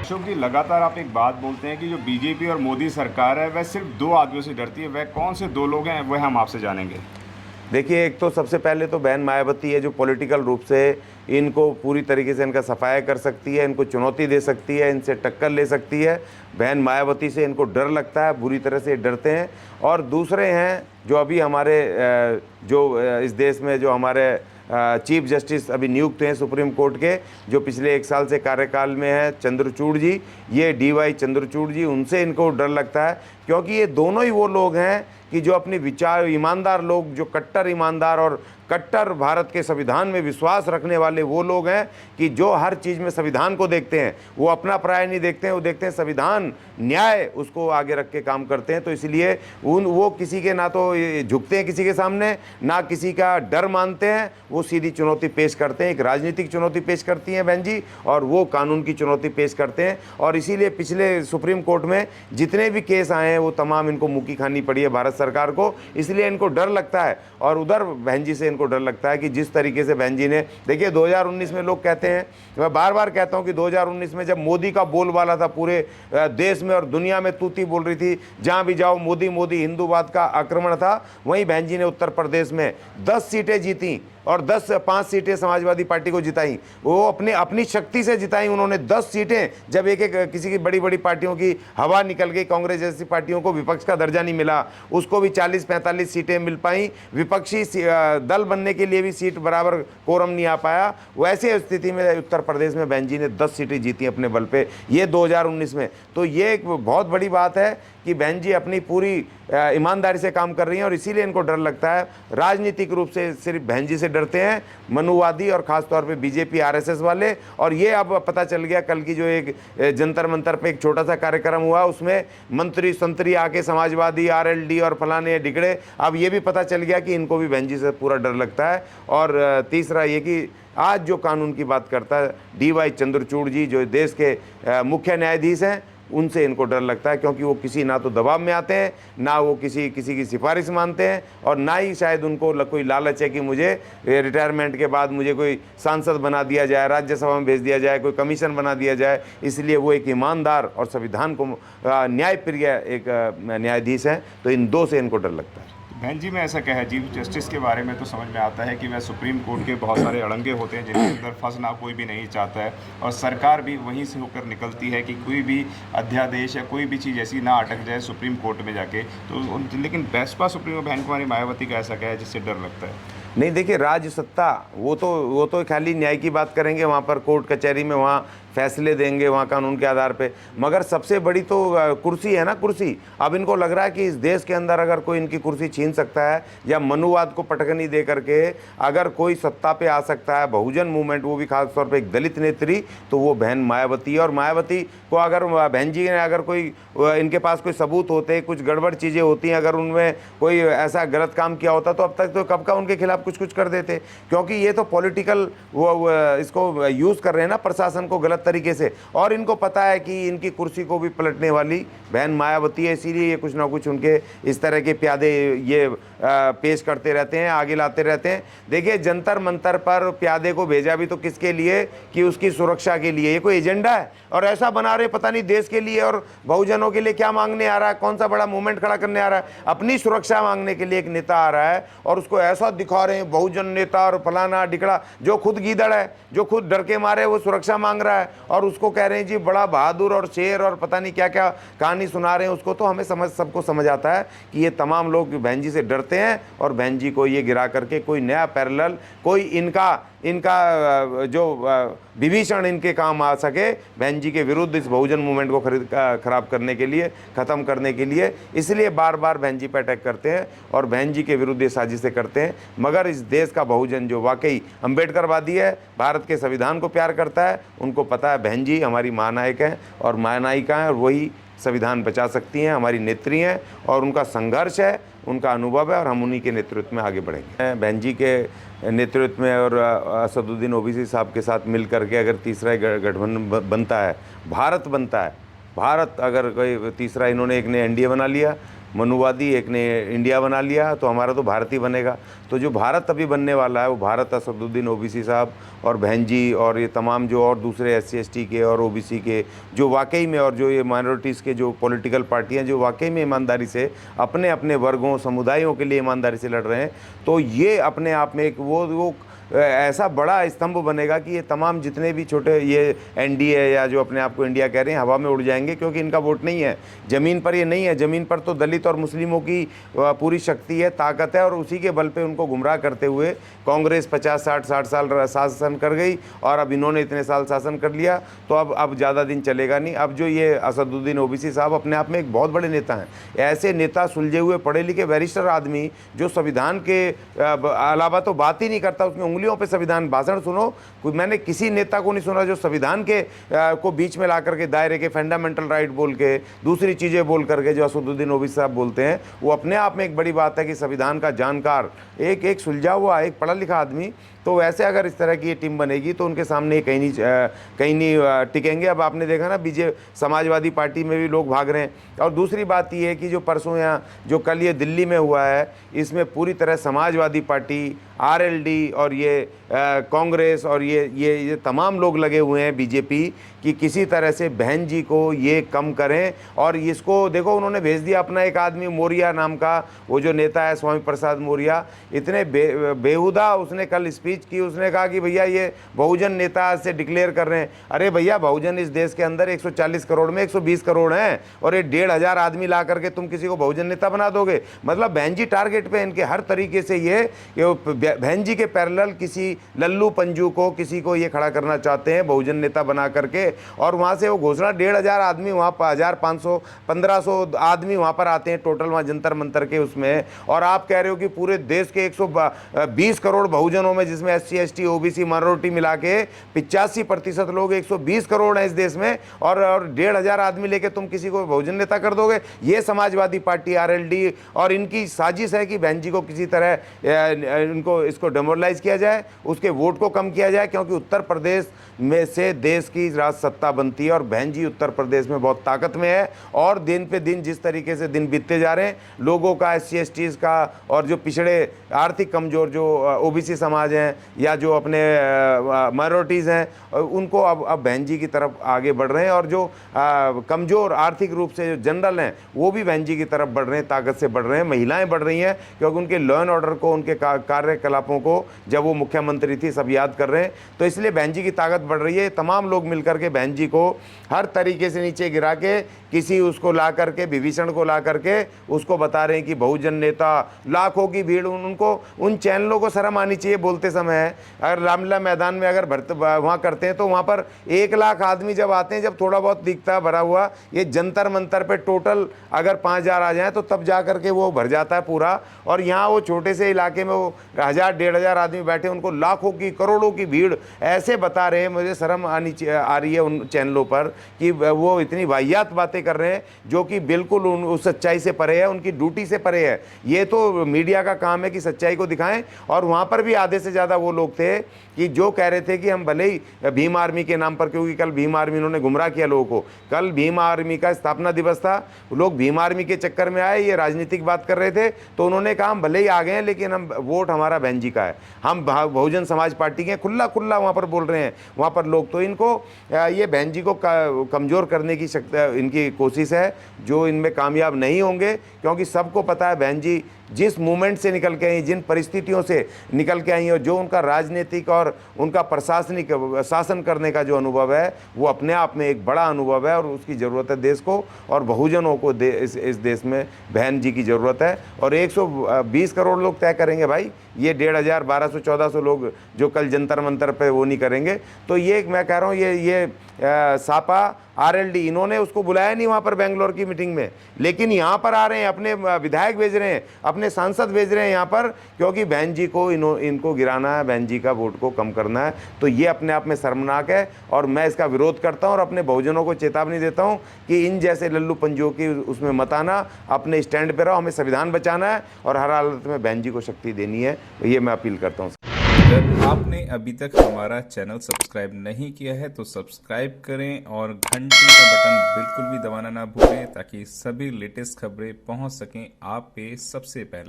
अशोक जी, लगातार आप एक बात बोलते हैं कि जो बीजेपी और मोदी सरकार है वह सिर्फ दो आदमियों से डरती है। वह कौन से दो लोग हैं वह हम आपसे जानेंगे। देखिए, एक तो सबसे पहले तो बहन मायावती है, जो पॉलिटिकल रूप से इनको पूरी तरीके से इनका सफाया कर सकती है, इनको चुनौती दे सकती है, इनसे टक्कर ले सकती है। बहन मायावती से इनको डर लगता है, बुरी तरह से डरते हैं। और दूसरे हैं जो अभी हमारे इस देश में जो हमारे चीफ जस्टिस अभी नियुक्त हैं सुप्रीम कोर्ट के, जो पिछले 1 साल से कार्यकाल में है, चंद्रचूड़ जी, ये DY चंद्रचूड़ जी, उनसे इनको डर लगता है। क्योंकि ये दोनों ही वो लोग हैं कि जो अपने विचार, ईमानदार लोग, जो कट्टर ईमानदार और कट्टर भारत के संविधान में विश्वास रखने वाले वो लोग हैं कि जो हर चीज़ में संविधान को देखते हैं। वो अपना पराया नहीं देखते हैं, वो देखते हैं संविधान, न्याय, उसको आगे रख के काम करते हैं। तो इसलिए वो किसी के ना तो झुकते हैं किसी के सामने, ना किसी का डर मानते हैं। वो सीधी चुनौती पेश करते हैं, एक राजनीतिक चुनौती पेश करती हैं बहन जी, और वो कानून की चुनौती पेश करते हैं। और इसीलिए पिछले सुप्रीम कोर्ट में जितने भी केस आए हैं वो तमाम इनको मुक्की खानी पड़ी है भारत सरकार को। इसलिए इनको डर लगता है। और उधर बहन जी से इनको डर लगता है कि जिस तरीके से बहन जी ने, देखिए 2019 में लोग कहते हैं, मैं बार बार कहता हूं कि 2019 में जब मोदी का बोलबाला था पूरे देश में और दुनिया में, तूती बोल रही थी, जहां भी जाओ मोदी मोदी, हिंदूवाद का आक्रमण था, वहीं बहन जी ने उत्तर प्रदेश में 10 सीटें जीती और 5 सीटें समाजवादी पार्टी को जिताई। वो अपनी शक्ति से जिताई उन्होंने 10 सीटें। जब एक किसी की बड़ी बड़ी पार्टियों की हवा निकल गई, कांग्रेस जैसी पार्टियों को विपक्ष का दर्जा नहीं मिला, उसको भी 40-45 सीटें मिल पाई। विपक्षी दल बनने के लिए भी सीट बराबर कोरम नहीं आ पाया। वैसे स्थिति में उत्तर प्रदेश में बहन जी ने 10 सीटें जीती अपने बल पे, ये 2019 में। तो ये एक बहुत बड़ी बात है कि बहन जी अपनी पूरी ईमानदारी से काम कर रही हैं, और इसीलिए इनको डर लगता है। राजनीतिक रूप से सिर्फ बहन जी से डरते हैं मनुवादी और ख़ासतौर पे बीजेपी RSS वाले। और ये अब पता चल गया, कल की जो एक जंतर मंतर पे एक छोटा सा कार्यक्रम हुआ, उसमें मंत्री संतरी आके समाजवादी, RLD और फलाने ढिकड़े, अब ये भी पता चल गया कि इनको भी बहन जी से पूरा डर लगता है। और तीसरा ये कि आज जो कानून की बात करता है DY चंद्रचूड़ जी, जो देश के मुख्य न्यायाधीश हैं, उनसे इनको डर लगता है। क्योंकि वो किसी ना तो दबाव में आते हैं, ना वो किसी की सिफारिश मानते हैं, और ना ही शायद उनको कोई लालच है कि मुझे रिटायरमेंट के बाद मुझे कोई सांसद बना दिया जाए, राज्यसभा में भेज दिया जाए, कोई कमीशन बना दिया जाए। इसलिए वो एक ईमानदार और संविधान को न्यायप्रिय एक न्यायाधीश हैं। तो इन दो से इनको डर लगता है। बहन जी, मैं ऐसा कहा, चीफ जस्टिस के बारे में तो समझ में आता है कि वह सुप्रीम कोर्ट के बहुत सारे अड़ंगे होते हैं जिनके अंदर फंसना कोई भी नहीं चाहता है, और सरकार भी वहीं से होकर निकलती है कि कोई भी अध्यादेश या कोई भी चीज़ ऐसी ना अटक जाए सुप्रीम कोर्ट में जाके। तो लेकिन बसपा सुप्रीमो बहन कुमारी मायावती का ऐसा क्या है जिससे डर लगता है? नहीं, देखिए, राज्य सत्ता वो तो खाली न्याय की बात करेंगे, वहाँ पर कोर्ट कचहरी में वहाँ फैसले देंगे, वहाँ कानून के आधार पे। मगर सबसे बड़ी तो कुर्सी है ना, कुर्सी। अब इनको लग रहा है कि इस देश के अंदर अगर कोई इनकी कुर्सी छीन सकता है, या मनुवाद को पटकनी दे करके अगर कोई सत्ता पे आ सकता है, बहुजन मूवमेंट, वो भी खासतौर पे एक दलित नेत्री, तो वो बहन मायावती है। और मायावती को अगर बहन जी ने अगर कोई इनके पास कोई सबूत होते, कुछ गड़बड़ चीज़ें होती हैं, अगर उनमें कोई ऐसा गलत काम किया होता, तो अब तक तो कब का उनके खिलाफ कुछ कर देते। क्योंकि ये तो पॉलिटिकल वो इसको यूज़ कर रहे हैं ना, प्रशासन को गलत तरीके से। और इनको पता है कि इनकी कुर्सी को भी पलटने वाली बहन मायावती है, इसीलिए ये कुछ ना कुछ उनके इस तरह के प्यादे ये पेश करते रहते हैं, आगे लाते रहते हैं। देखिए, जंतर मंतर पर प्यादे को भेजा भी तो किसके लिए, कि उसकी सुरक्षा के लिए। ये कोई एजेंडा है, और ऐसा बना रहे पता नहीं देश के लिए और बहुजनों के लिए क्या मांगने आ रहा है, कौन सा बड़ा मूवमेंट खड़ा करने आ रहा है। अपनी सुरक्षा मांगने के लिए एक नेता आ रहा है, और उसको ऐसा दिखा रहे हैं बहुजन नेता और फलाना ढिकड़ा, जो खुद गीदड़ है, जो खुद डर के मारे वो सुरक्षा मांग रहा है, और उसको कह रहे हैं जी बड़ा बहादुर और शेर और पता नहीं क्या क्या कहानी सुना रहे हैं उसको। तो हमें सबको समझ आता है कि ये तमाम लोग बहन जी से डरते हैं, और बहन जी को ये गिरा करके कोई नया पैरेलल, कोई इनका जो विभीषण इनके काम आ सके, बहन जी के विरुद्ध इस बहुजन मूवमेंट को खराब करने के लिए, ख़त्म करने के लिए, इसलिए बार बार बहन जी पर अटैक करते हैं और बहन जी के विरुद्ध ये साजिशें करते हैं। मगर इस देश का बहुजन जो वाकई अम्बेडकरवादी है, भारत के संविधान को प्यार करता है, उनको पता है बहन जी हमारी महानायक हैं और महानायिका हैं, और वही संविधान बचा सकती हैं, हमारी नेत्री हैं, और उनका संघर्ष है, उनका अनुभव है, और हम उन्हीं के नेतृत्व में आगे बढ़ेंगे। बहन जी के नेतृत्व में और असदुद्दीन ओवैसी साहब के साथ मिल करके अगर तीसरा गठबंधन बनता है, भारत बनता है, भारत अगर कोई तीसरा, इन्होंने एक ने NDA बना लिया, मनुवादी, एक ने इंडिया बना लिया, तो हमारा तो भारत ही बनेगा। तो जो भारत अभी बनने वाला है वो भारत असदुद्दीन ओवैसी साहब और बहन जी और ये तमाम जो और दूसरे SC ST के और OBC के जो वाकई में, और जो ये माइनॉरिटीज़ के जो पॉलिटिकल पार्टियां जो वाकई में ईमानदारी से अपने अपने वर्गों समुदायों के लिए ईमानदारी से लड़ रहे हैं, तो ये अपने आप में एक वो ऐसा बड़ा स्तंभ बनेगा कि ये तमाम जितने भी छोटे ये NDA या जो अपने आप को इंडिया कह रहे हैं हवा में उड़ जाएंगे, क्योंकि इनका वोट नहीं है ज़मीन पर। ये नहीं है ज़मीन पर, तो दलित और मुस्लिमों की पूरी शक्ति है, ताकत है, और उसी के बल पे उनको गुमराह करते हुए कांग्रेस 50-60 साल शासन कर गई, और अब इन्होंने इतने साल शासन कर लिया, तो अब ज़्यादा दिन चलेगा नहीं। अब जो ये असदुद्दीन ओवैसी साहब अपने आप में एक बहुत बड़े नेता हैं, ऐसे नेता सुलझे हुए पढ़े लिखे बैरिस्टर आदमी जो संविधान के अलावा तो बात ही नहीं करता, उसमें उंगलियों पे संविधान, भाषण सुनो, मैंने किसी नेता को नहीं सुना जो संविधान के को बीच में ला करके दायरे के फंडामेंटल राइट बोल के दूसरी चीज़ें बोल करके जो असदुद्दीन ओवैसी साहब बोलते हैं, वो अपने आप में एक बड़ी बात है कि संविधान का जानकार, एक सुलझा हुआ, एक पढ़ा लिखा आदमी। तो वैसे अगर इस तरह की ये टीम बनेगी तो उनके सामने कहीं नहीं टिकेंगे। अब आपने देखा ना समाजवादी पार्टी में भी लोग भाग रहे हैं। और दूसरी बात ये है कि जो परसों यहाँ जो कल ये दिल्ली में हुआ है, इसमें पूरी तरह समाजवादी पार्टी, RLD और ये कांग्रेस और ये तमाम लोग लगे हुए हैं BJP कि किसी तरह से बहन जी को ये कम करें। और इसको देखो, उन्होंने भेज दिया अपना एक आदमी मौर्य नाम का, वो जो नेता है स्वामी प्रसाद मौर्य, इतने बेहुदा उसने कल स्पीच की। उसने कहा कि भैया ये बहुजन नेता से डिक्लेयर कर रहे हैं। अरे भैया, बहुजन इस देश के अंदर 140 करोड़ में 120 करोड़ हैं, और ये 1,500 आदमी ला करके तुम किसी को बहुजन नेता बना दोगे? मतलब बहन जी टारगेट पे इनके हर तरीके से ये बहन जी के पैरेलल किसी लल्लू पंजू को, किसी को ये खड़ा करना चाहते हैं बहुजन नेता बना करके। और वहाँ से वो घोषणा 1,500 आदमी, वहाँ पर 1,500 1,500 आदमी वहाँ पर आते हैं टोटल, वहाँ जंतर मंतर के उसमें। और आप कह रहे हो कि पूरे देश के 120 करोड़ बहुजनों में, जिसमें SC ST OBC माइनॉरिटी मिला के 85% लोग, 120 करोड़ हैं इस देश में, और 1,500 आदमी लेके तुम किसी को बहुजन नेता कर दोगे? ये समाजवादी पार्टी RLD और इनकी साजिश है कि बहन जी को किसी तरह इसको डेमोरलाइज किया जाए, उसके वोट को कम किया जाए, क्योंकि उत्तर प्रदेश में से देश की राज सत्ता बनती है, और बहन जी उत्तर प्रदेश में बहुत ताकत में है। और दिन पे दिन जिस तरीके से दिन बीतते जा रहे हैं, लोगों का, SC STs का, और जो पिछड़े आर्थिक कमज़ोर जो OBC समाज हैं या जो अपने माइनॉरिटीज़ हैं, उनको अब बहन जी की तरफ आगे बढ़ रहे हैं। और जो कमज़ोर आर्थिक रूप से जो जनरल हैं, वो भी बहन जी की तरफ बढ़ रहे हैं, ताकत से बढ़ रहे हैं। महिलाएं बढ़ रही हैं, क्योंकि उनके लॉ एंड ऑर्डर को, उनके कार्यकलापों को जब वो मुख्यमंत्री थी सब याद कर रहे हैं। तो इसलिए बहन जी की ताकत बढ़ रही है। तमाम लोग मिलकर के बहन जी को हर तरीके से नीचे गिरा के, किसी उसको ला करके, विभीषण को ला करके उसको बता रहे हैं कि बहुजन नेता, लाखों की भीड़। उनको, उन चैनलों को शर्म आनी चाहिए बोलते समय। अगर रामलीला मैदान में अगर वहाँ करते हैं तो वहाँ पर 1 लाख आदमी जब आते हैं, जब थोड़ा बहुत दिखता है भरा हुआ, ये जंतर मंतर पे टोटल अगर 5,000 आ जाए तो तब जा करके वो भर जाता है पूरा। और यहाँ वो छोटे से इलाके में वो 1,000-1,500 आदमी बैठे, उनको लाखों की, करोड़ों की भीड़ ऐसे बता रहे हैं। मुझे शर्म आ रही है उन चैनलों पर कि वो इतनी वाहियात बातें कर रहे हैं जो कि बिल्कुल उस सच्चाई से परे है, उनकी ड्यूटी से परे है। ये तो मीडिया का काम है कि सच्चाई को दिखाएं। और वहाँ पर भी आधे से ज़्यादा वो लोग थे कि जो कह रहे थे कि हम भले ही भीम आर्मी के नाम पर, क्योंकि कल भीम आर्मी, इन्होंने गुमराह किया लोगों को। कल भीम आर्मी का स्थापना दिवस था, लोग भीम आर्मी के चक्कर में आए, ये राजनीतिक बात कर रहे थे। तो उन्होंने कहा हम भले ही आ गए हैं, लेकिन हम वोट हमारा बहन जी का है, हम बहुजन समाज पार्टी के, खुला वहाँ पर बोल रहे हैं वहाँ पर लोग। तो इनको ये बहन जी को कमज़ोर करने की इनकी कोशिश है, जो इनमें कामयाब नहीं होंगे। क्योंकि सबको पता है बहन जी जिस मूवमेंट से निकल के आई, जिन परिस्थितियों से निकल के आई हैं, और जो उनका राजनीतिक और उनका प्रशासनिक शासन करने का जो अनुभव है, वो अपने आप में एक बड़ा अनुभव है। और उसकी ज़रूरत है देश को, और बहुजनों को इस देश में बहन जी की ज़रूरत है। और 120 करोड़ लोग तय करेंगे भाई, ये 1,500, 1,200, 1,400 लोग जो कल जंतर मंतर पे वो नहीं करेंगे। तो ये मैं कह रहा हूँ, ये सापा RLD, इन्होंने उसको बुलाया नहीं वहाँ पर बेंगलोर की मीटिंग में, लेकिन यहाँ पर आ रहे हैं, अपने विधायक भेज रहे हैं, अपने सांसद भेज रहे हैं यहाँ पर, क्योंकि बहन जी को इनको गिराना है, बहन जी का वोट को कम करना है। तो ये अपने आप में शर्मनाक है, और मैं इसका विरोध करता हूँ और अपने बहुजनों को चेतावनी देता हूँ कि इन जैसे लल्लू पंजों की उसमें मत आना, अपने स्टैंड पर रहो। हमें संविधान बचाना है और हर हालत में बहन जी को शक्ति देनी है। ये मैं अपील करता हूँ। अगर आपने अभी तक हमारा चैनल सब्सक्राइब नहीं किया है तो सब्सक्राइब करें और घंटी का बटन बिल्कुल भी दबाना ना भूलें ताकि सभी लेटेस्ट खबरें पहुंच सकें आप पे सबसे पहले।